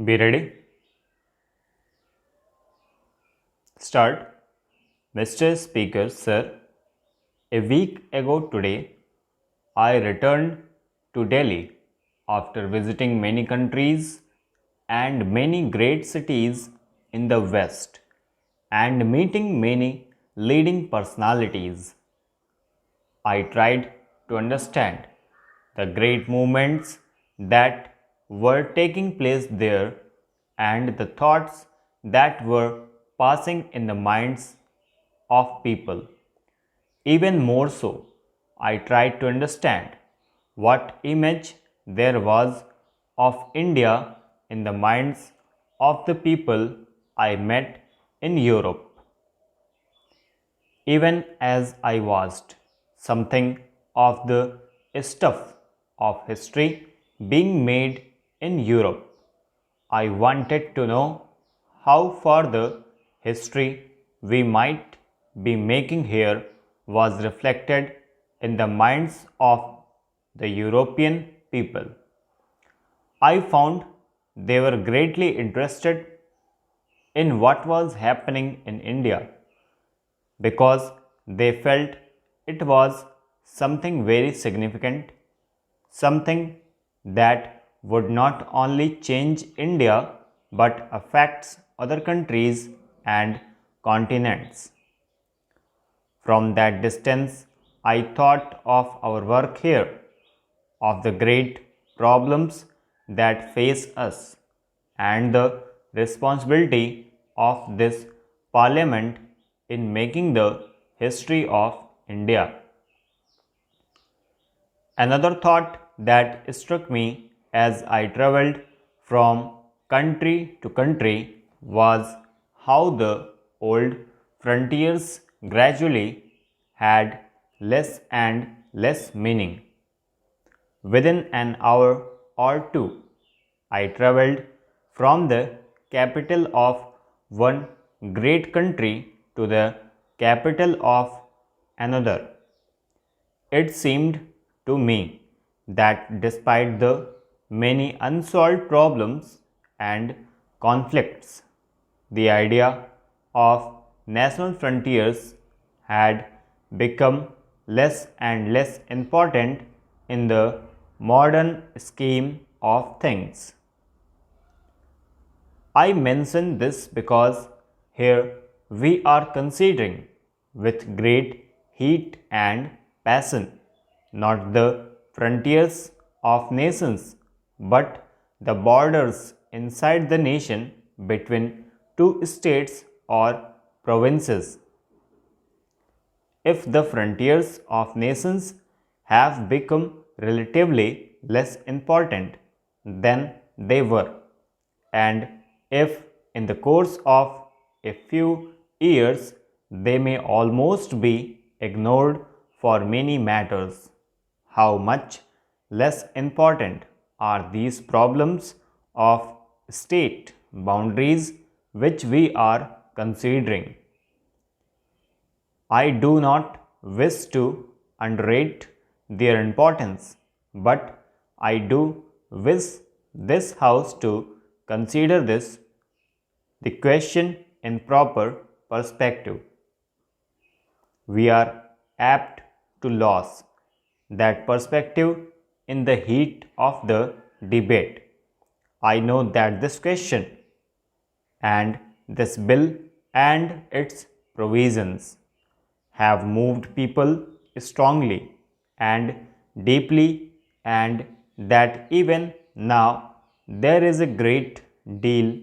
Be ready. Start. Mr. Speaker, sir, a week ago today, I returned to Delhi after visiting many countries and many great cities in the West and meeting many leading personalities. I tried to understand the great movements that were taking place there and the thoughts that were passing in the minds of people. Even more so, I tried to understand what image there was of India in the minds of the people I met in Europe. Even as I watched something of the stuff of history being made in Europe, I wanted to know how far the history we might be making here was reflected in the minds of the European people. I found they were greatly interested in what was happening in India because they felt it was something very significant, something that would not only change India but affects other countries and continents. From that distance, I thought of our work here, of the great problems that face us, and the responsibility of this Parliament in making the history of India. Another thought that struck me as I traveled from country to country was how the old frontiers gradually had less and less meaning. Within an hour or two, I traveled from the capital of one great country to the capital of another. It seemed to me that despite the many unsolved problems and conflicts, the idea of national frontiers had become less and less important in the modern scheme of things. I mention this because here we are considering with great heat and passion not the frontiers of nations but the borders inside the nation between two states or provinces. If the frontiers of nations have become relatively less important than they were, and if in the course of a few years they may almost be ignored for many matters, how much less important are these problems of state boundaries which we are considering? I do not wish to underrate their importance, but I do wish this House to consider the question in proper perspective. We are apt to lose that perspective in the heat of the debate. I know that this question and this bill and its provisions have moved people strongly and deeply, and that even now there is a great deal